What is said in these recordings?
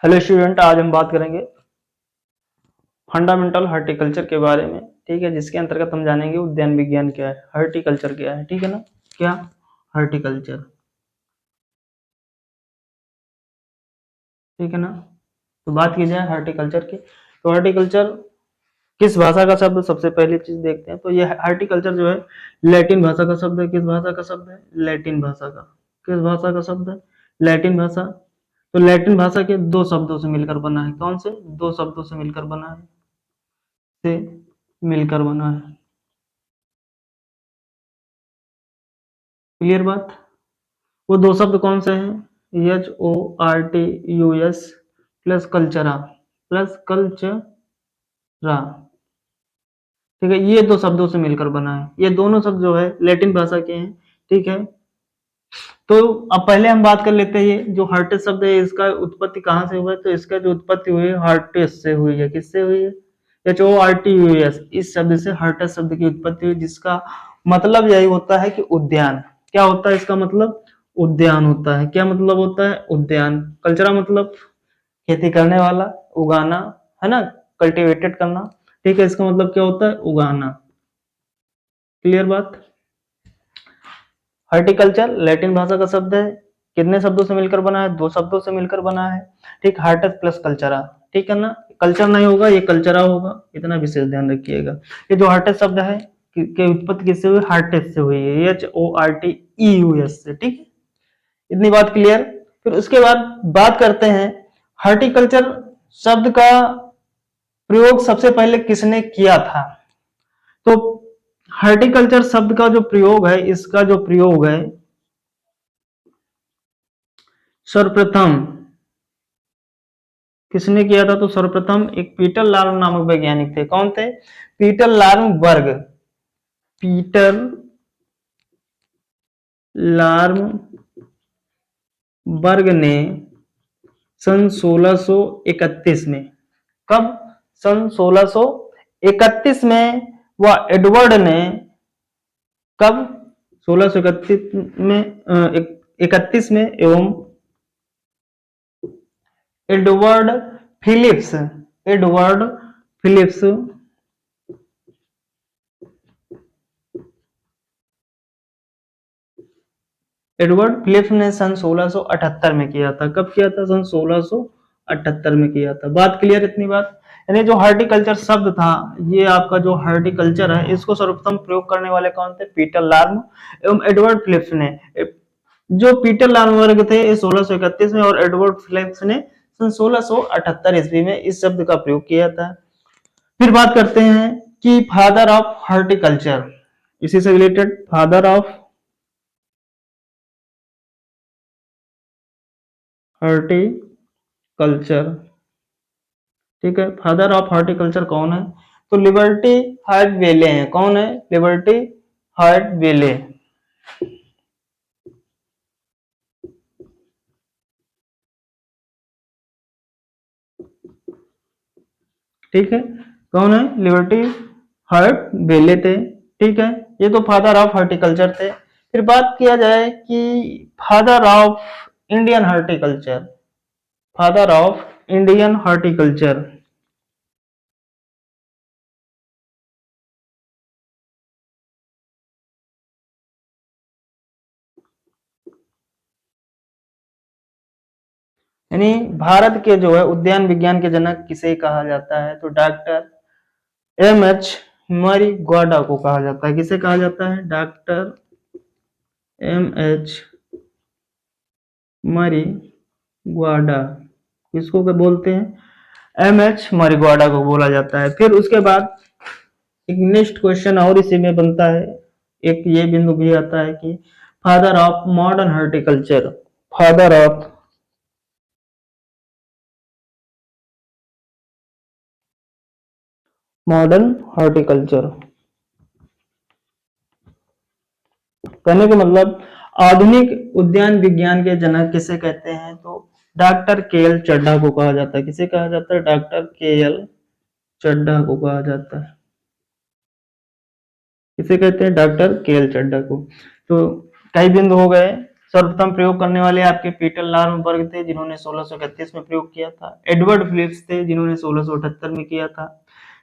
Hello student, आज हम बात करेंगे फंडामेंटल हॉर्टिकल्चर के बारे में। ठीक है, जिसके अंतर्गत हम जानेंगे उद्यान विज्ञान क्या है, हॉर्टिकल्चर क्या है। ठीक है ना, क्या हॉर्टिकल्चर। ठीक है ना, तो बात की जाए हॉर्टिकल्चर की, तो हॉर्टिकल्चर किस भाषा का शब्द, सबसे पहली चीज देखते हैं। तो ये हॉर्टिकल्चर जो है लैटिन भाषा का शब्द है। किस भाषा का शब्द है? लैटिन भाषा का। किस भाषा का शब्द है? लैटिन भाषा। तो लैटिन भाषा के दो शब्दों से मिलकर बना है। कौन से दो शब्दों से मिलकर बना है? से मिलकर बना है। क्लियर बात। वो दो शब्द कौन से हैं? HORTUS प्लस कल्चरा, प्लस कल्चरा। ठीक है, ये दो शब्दों से मिलकर बना है। ये दोनों शब्द जो है लैटिन भाषा के हैं। ठीक है, तो अब पहले हम बात कर लेते हैं ये जो हार्टेस शब्द है इसका उत्पत्ति कहाँ से हुआ है। तो इसका जो उत्पत्ति हुई है हार्टेस से हुई है। किससे हुई है? HORTUS, इस शब्द से हार्टेस शब्द की उत्पत्ति हुई, जिसका मतलब यही होता है कि उद्यान। क्या होता है इसका मतलब? उद्यान होता है। क्या मतलब होता है? उद्यान। कल्चरा मतलब खेती करने वाला, उगाना, है ना, कल्टीवेटेड करना। ठीक है, इसका मतलब क्या होता है? उगाना। क्लियर बात। हॉर्टिकल्चर लैटिन भाषा का शब्द है। कितने शब्दों से मिलकर बना है? दो शब्दों से मिलकर बना है। ठीक, हार्टस प्लस कल्चरा। ठीक है ना, कल्चर नहीं होगा, ये कल्चरा होगा, इतना विशेष ध्यान रखिएगा। ये जो हार्टस शब्द है कि उत्पत्ति किससे हुई? हार्टेस से हुई है, HORTEUS से। ठीक है, इतनी बात क्लियर। फिर उसके बाद बात करते हैं हॉर्टिकल्चर शब्द का प्रयोग सबसे पहले किसने किया था। तो हॉर्टिकल्चर शब्द का जो प्रयोग है, इसका जो प्रयोग है सर्वप्रथम किसने किया था? तो सर्वप्रथम एक पीटर लार्म नामक वैज्ञानिक थे। कौन थे? पीटर लार्म बर्ग। पीटर लार्म बर्ग ने सन 1631 में, कब? सन 1631 में। वह एडवर्ड ने कब? 1631 में, 31 में, एवं Edward Phillips, Edward Phillips Edward Phillips ने सन 1678 में किया था। कब किया था? सन 1678 में किया था। बात क्लियर? इतनी बात। यानी जो हॉर्टिकल्चर शब्द था, ये आपका जो हॉर्टिकल्चर है, इसको सर्वप्रथम प्रयोग करने वाले कौन थे? पीटर लार्म एवं एडवर्ड फिलिप्स ने। जो पीटर लार्म वर्ग थे 1631 में, और एडवर्ड फिलिप्स ने सन 1678 ईस्वी में इस शब्द का प्रयोग किया था। फिर बात करते हैं कि फादर ऑफ हॉर्टिकल्चर, इसी से रिलेटेड फादर ऑफ हॉर्टिकल्चर। ठीक है, फादर ऑफ हॉर्टिकल्चर कौन है? तो लिबर्टी हार्ट बेले हैं। कौन है? लिबर्टी हार्ट बेले। ठीक है, कौन है? लिबर्टी हार्ट बेले थे। ठीक है, ये तो फादर ऑफ हॉर्टिकल्चर थे। फिर बात किया जाए कि father of Indian horticulture, father of Indian horticulture. यानी भारत के जो है उद्यान विज्ञान के जनक किसे कहा जाता है? तो डॉक्टर MH मरिग्वाडा को कहा जाता है। किसे कहा जाता है? Doctor MH मरिग्वाडा। किसको के बोलते हैं? MH मरिग्वाडा को बोला जाता है। फिर उसके बाद एक नेक्स्ट क्वेश्चन और इसी में बनता है, एक ये बिंदु भी आता है कि father of modern horticulture, father of modern horticulture. कहने का मतलब आधुनिक उद्यान विज्ञान के जनक किसे कहते हैं? तो डॉक्टर KL चड्ढा को कहा जाता है। किसे कहा जाता है? डॉक्टर KL चड्ढा को कहा जाता है। किसे कहते हैं? डॉक्टर KL चड्ढा को। तो कई बिंदु हो गए। सर्वप्रथम प्रयोग करने वाले आपके पीटर लार्मबर्ग थे जिन्होंने 1631 में प्रयोग किया था। एडवर्ड फिलिप्स थे जिन्होंने 1678 में किया था।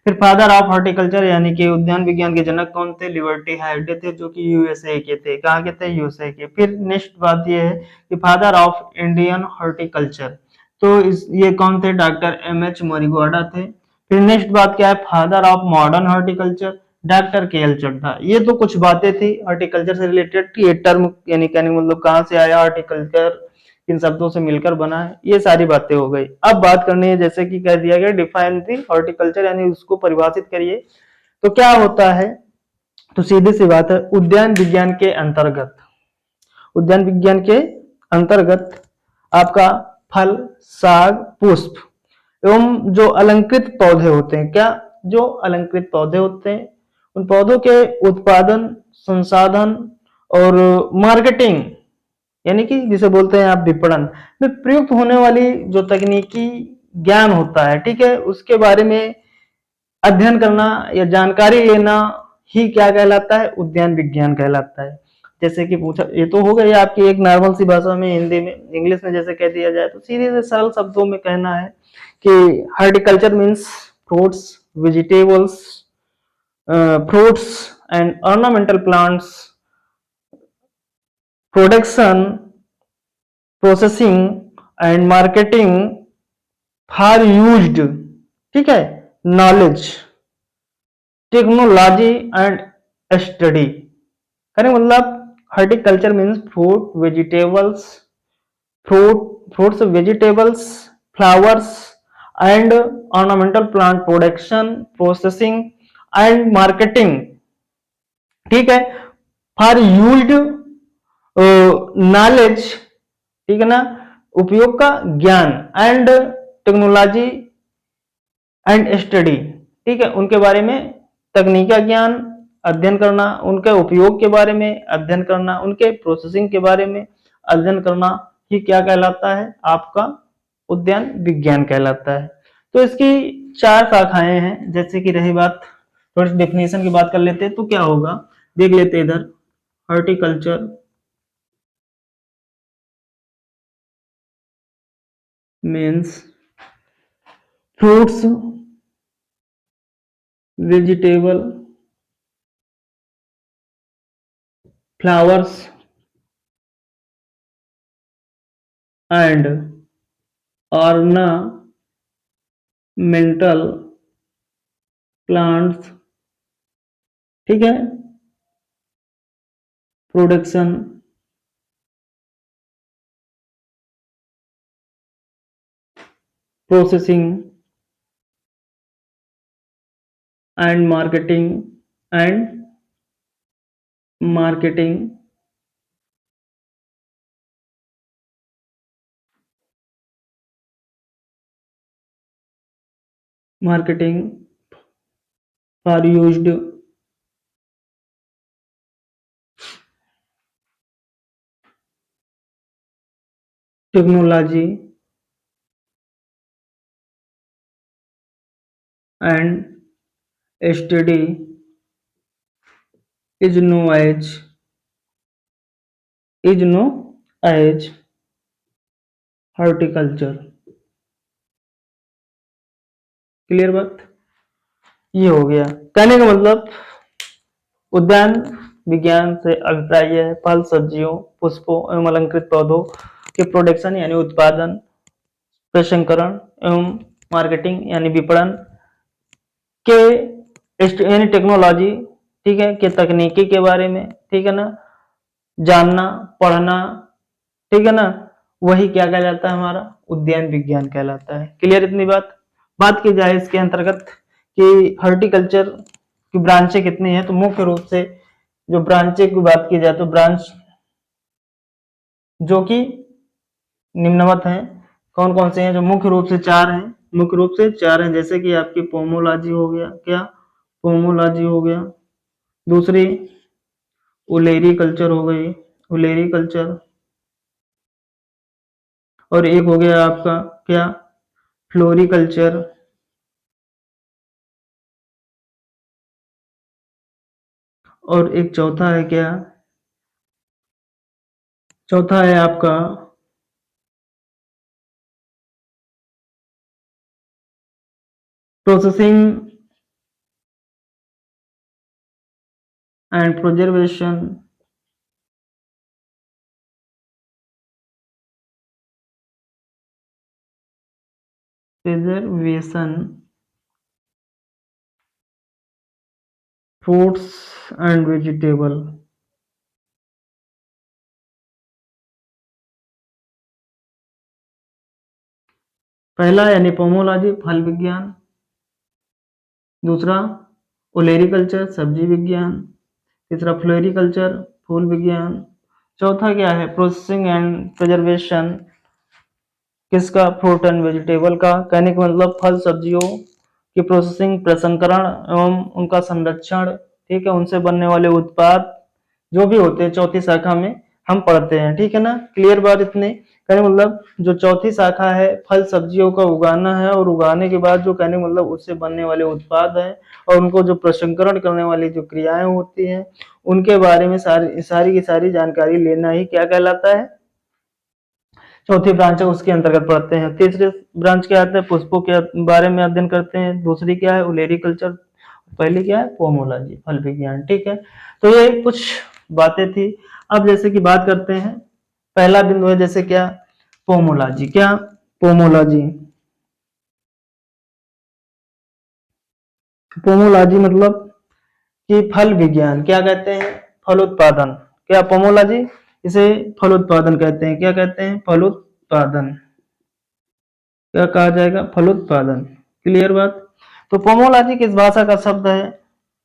फिर फादर ऑफ हॉर्टिकल्चर यानी कि उद्यान विज्ञान के जनक कौन थे? लिबर्टी हार्डे थे जो कि यूएसए के थे। कहाँ के थे? यूएसए के। फिर नेक्स्ट बात ये है कि फादर ऑफ इंडियन हॉर्टिकल्चर, तो ये कौन थे? Doctor M H. मोरिगवाडा थे। फिर नेक्स्ट बात क्या है? Father of modern horticulture, doctor के एल चड्ढा। ये तो कुछ बातें थी हॉर्टिकल्चर से रिलेटेड, ये टर्म यानी कहने का मतलब कहाँ से आया हॉर्टिकल्चर, किन शब्दों से मिलकर बना है, ये सारी बातें हो गई। अब बात करनी है, जैसे कि कह दिया गया डिफाइन दी हॉर्टिकल्चर यानी उसको परिभाषित करिए। तो क्या होता है? तो सीधी सी बात है, उद्यान विज्ञान के अंतर्गत, उद्यान विज्ञान के अंतर्गत आपका फल, साग, पुष्प एवं जो अलंकृत पौधे होते हैं, क्या? जो अलंकृत पौधे होते हैं, उन पौधों के उत्पादन, संसाधन और मार्केटिंग यानी कि जिसे बोलते हैं आप विपणन में प्रयुक्त होने वाली जो तकनीकी ज्ञान होता है, ठीक है, उसके बारे में अध्ययन करना या जानकारी लेना ही क्या कहलाता है? उद्यान विज्ञान कहलाता है। जैसे कि पूछा, ये तो हो गई आपकी एक नॉर्मल सी भाषा में, हिंदी में, इंग्लिश में जैसे कह दिया जाए तो सीधे से सरल शब्दों में कहना है कि horticulture means fruits, vegetables, fruits and ornamental plants production, processing and marketing for used, ठीक है, knowledge, technology and study। करें मतलब horticulture means fruits, vegetables, flowers and ornamental plant production, processing and marketing, ठीक है, फॉर यूज्ड नॉलेज, ठीक है ना, उपयोग का ज्ञान, एंड टेक्नोलॉजी एंड स्टडी, ठीक है, उनके बारे में तकनीक का ज्ञान अध्ययन करना, उनके उपयोग के बारे में अध्ययन करना, उनके प्रोसेसिंग के बारे में अध्ययन करना ही क्या कहलाता है? आपका उद्यान विज्ञान कहलाता है। तो इसकी 4 शाखाएं हैं। जैसे कि रही बात, थोड़ी सी डेफिनेशन की बात कर लेते हैं तो क्या होगा, देख लेते हैं इधर। Horticulture means fruits, vegetable, flowers and ornamental plants, ठीक है, production, processing and marketing for used technology and study is known as horticulture. Clear बात? ये हो गया। कहने का मतलब उद्यान विज्ञान से अभिप्राय है फल, सब्जियों, पुष्पों एवं अलंकृत पौधों के प्रोडक्शन यानी उत्पादन, प्रसंस्करण एवं मार्केटिंग यानी विपणन के यानी टेक्नोलॉजी, ठीक है, के तकनीकी के बारे में, ठीक है ना, जानना, पढ़ना, ठीक है ना, वही क्या कहलाता है? हमारा उद्यान विज्ञान कहलाता है। क्लियर इतनी बात? बात की जाए इसके अंतर्गत कि हॉर्टिकल्चर की ब्रांचें कितनी है, तो मुख्य रूप से जो ब्रांचें की बात की जाए तो ब्रांच जो कि निम्नवत हैं, कौन कौन से हैं? जो मुख्य रूप से 4 हैं, मुख्य रूप से 4 हैं। जैसे कि आपकी पोमोलॉजी हो गया, क्या? पोमोलॉजी हो गया। दूसरी उलेरी कल्चर हो गई, उलेरी कल्चर। और एक हो गया आपका क्या? फ्लोरिकल्चर। और एक चौथा है क्या? चौथा है आपका processing and preservation, preservation fruits and vegetable. पहला यानी पोमोलॉजी फल विज्ञान, दूसरा ओलेरिकल्चर सब्जी विज्ञान, तीसरा फ्लोरिकल्चर फूल विज्ञान, चौथा क्या है प्रोसेसिंग एंड प्रिजर्वेशन किसका, फ्रूट एंड वेजिटेबल का। कहने का मतलब फल सब्जियों की प्रोसेसिंग प्रसंस्करण एवं उनका संरक्षण, ठीक है, उनसे बनने वाले उत्पाद जो भी होते हैं चौथी शाखा में हम पढ़ते हैं, ठीक है ना। क्लियर बात इतनी। कहने मतलब जो चौथी शाखा है फल सब्जियों का उगाना है, और उगाने के बाद जो कहने मतलब उससे बनने वाले उत्पाद है और उनको जो प्रसंस्करण करने वाली जो क्रियाएं होती हैं उनके बारे में सारी की सारी जानकारी लेना ही क्या कहलाता है, चौथी ब्रांच है उसके अंतर्गत पढ़ते हैं। तीसरे ब्रांच क्या आता है, पुष्पों के बारे में अध्ययन करते हैं। दूसरी क्या है ओलेरिकल्चर, पहली क्या है पोमोलॉजी फल विज्ञान, ठीक है। तो ये कुछ बातें थी। अब जैसे कि बात करते हैं, पहला बिंदु है जैसे क्या पोमोलॉजी, क्या पोमोलॉजी, पोमोलॉजी मतलब कि फल विज्ञान, क्या कहते हैं फलोत्पादन, क्या पोमोलॉजी इसे फलोत्पादन कहते हैं, क्या कहते हैं फलोत्पादन, क्या कहा जाएगा फलोत्पादन। क्लियर बात। तो पोमोलॉजी किस भाषा का शब्द है,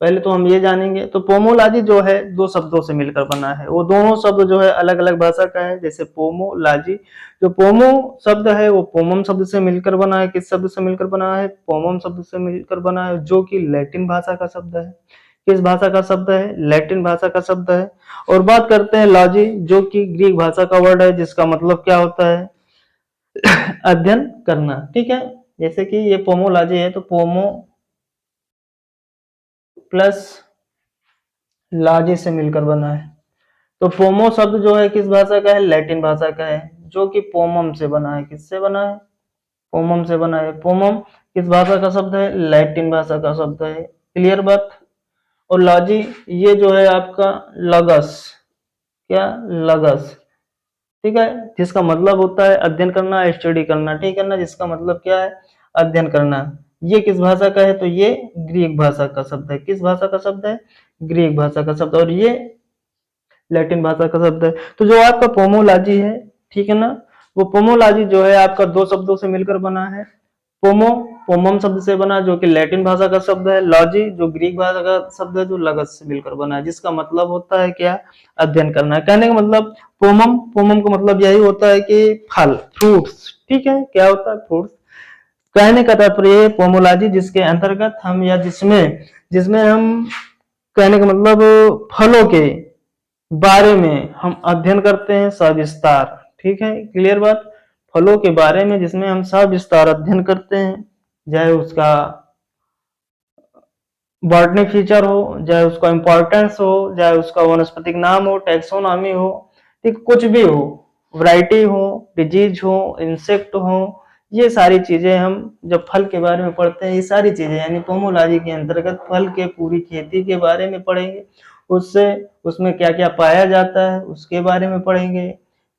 पहले तो हम ये जानेंगे। तो पोमोलॉजी जो है दो शब्दों से मिलकर बना है, वो दोनों शब्द जो है अलग अलग भाषा का है। जैसे पोमोलॉजी, जो पोमो शब्द है वो पोमम शब्द से मिलकर बना है, किस शब्द से मिलकर बना है पोमम शब्द से मिलकर बना है, जो कि लैटिन भाषा का शब्द है। किस भाषा का शब्द है, लैटिन भाषा का शब्द है। और बात करते हैं लॉजी, जो कि ग्रीक भाषा का वर्ड है, जिसका मतलब क्या होता है अध्ययन करना, ठीक है। जैसे कि ये पोमोलॉजी है तो पोमो प्लस लॉजी से मिलकर बना है। तो पोमो शब्द जो है किस भाषा का है, लैटिन भाषा का है, जो कि पोमम से बना है, किससे बना है पोमम से बना है। पोमम किस भाषा का शब्द है, लैटिन भाषा का शब्द है। क्लियर बात। और लॉजी ये जो है आपका लगस, क्या लगस, ठीक है, जिसका मतलब होता है अध्ययन करना, स्टडी करना, ठीक है ना, जिसका मतलब क्या है अध्ययन करना। ये किस भाषा का है, तो ये ग्रीक भाषा का शब्द है। किस भाषा का शब्द है, ग्रीक भाषा का शब्द, और ये लैटिन भाषा का शब्द है। तो जो आपका पोमोलॉजी है, ठीक है ना, वो पोमोलॉजी जो है आपका दो शब्दों से मिलकर बना है। पोमो पोमम शब्द से बना जो कि लैटिन भाषा का शब्द है, लॉजी जो ग्रीक भाषा का शब्द है जो लगस से मिलकर बना है, जिसका मतलब होता है क्या अध्ययन करना है। कहने का मतलब पोमम पोमम का मतलब यही होता है कि फल फ्रूट्स, ठीक है, क्या होता है फ्रूट्स। कहने का तात्पर्य पोमोलॉजी जिसके अंतर्गत हम या जिसमें जिसमें हम कहने का मतलब फलों के बारे में हम अध्ययन करते हैं सविस्तार, ठीक है। क्लियर बात। फलों के बारे में जिसमें हम सविस्तार अध्ययन करते हैं, चाहे उसका बॉटनी फीचर हो, चाहे उसका इंपॉर्टेंस हो, चाहे उसका वनस्पतिक नाम हो, टैक्सोनॉमी हो, ठीक कुछ भी हो, वैरायटी हो, डिजीज हो, इंसेक्ट हो, ये सारी चीजें हम जब फल के बारे में पढ़ते हैं, ये सारी चीजें यानी पोमोलॉजी के अंतर्गत फल के पूरी खेती के बारे में पढ़ेंगे। उससे उसमें क्या क्या पाया जाता है उसके बारे में पढ़ेंगे।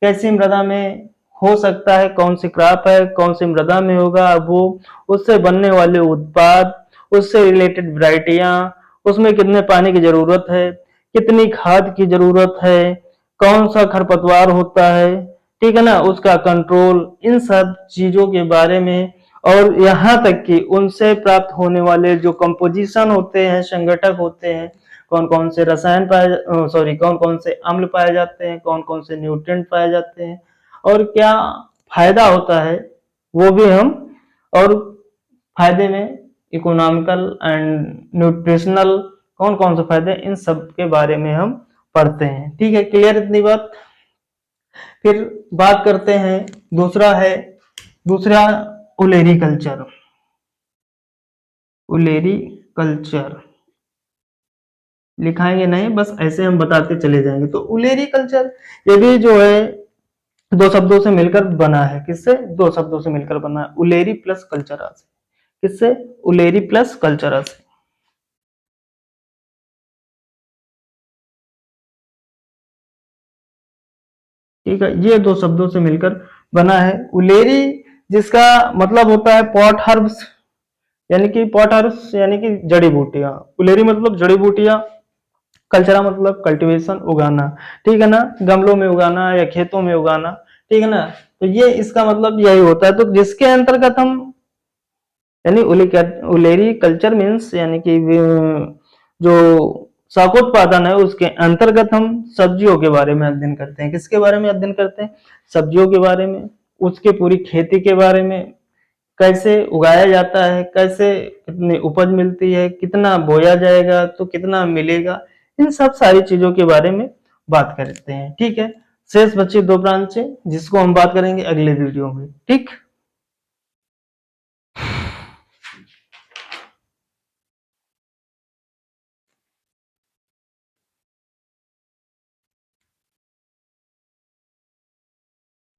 कैसी मृदा में हो सकता है, कौन सी क्रॉप है कौन सी मृदा में होगा वो, उससे बनने वाले उत्पाद, उससे रिलेटेड वैरायटियां, उसमें कितने पानी की जरूरत है, कितनी खाद की जरूरत है, कौन सा खरपतवार होता है, ठीक है ना, उसका कंट्रोल, इन सब चीजों के बारे में। और यहाँ तक कि उनसे प्राप्त होने वाले जो कंपोजिशन होते हैं, संघटक होते हैं, कौन कौन से रसायन पाए सॉरी कौन कौन से अम्ल पाए जाते हैं, कौन कौन से न्यूट्रिएंट पाए जाते हैं, और क्या फायदा होता है वो भी हम, और फायदे में इकोनॉमिकल एंड न्यूट्रिशनल कौन कौन से फायदे, इन सब के बारे में हम पढ़ते हैं, ठीक है। क्लियर इतनी बात। फिर बात करते हैं, दूसरा उलेरी कल्चर, उलेरी कल्चर लिखाएंगे नहीं, बस ऐसे हम बताते चले जाएंगे। तो उलेरी कल्चर ये भी जो है दो शब्दों से मिलकर बना है। किससे? दो शब्दों से मिलकर बना है, उलेरी प्लस कल्चरा से। किससे? उलेरी प्लस कल्चरा से। ठीक है, ये दो शब्दों से मिलकर बना है। उलेरी जिसका मतलब होता है पॉट हर्ब्स, यानी कि पॉट हर्ब्स यानी कि जड़ी बूटियां। उलेरी मतलब जड़ी बूटियां, कल्चरा मतलब कल्टीवेशन, उगाना। ठीक है ना, गमलों में उगाना या खेतों में उगाना। ठीक है ना, तो ये इसका मतलब यही होता है। तो जिसके अंतर्गत हम, यानी उलेरी कल्चर मीन्स यानी कि जो शाकोत्पादन है उसके अंतर्गत हम सब्जियों के बारे में अध्ययन करते हैं। किसके बारे में अध्ययन करते हैं? सब्जियों के बारे में, उसके पूरी खेती के बारे में, कैसे उगाया जाता है, कैसे कितनी उपज मिलती है, कितना बोया जाएगा तो कितना मिलेगा, इन सब सारी चीजों के बारे में बात करते हैं। ठीक है, शेष बची दो ब्रांचें जिसको हम बात करेंगे अगले वीडियो में। ठीक।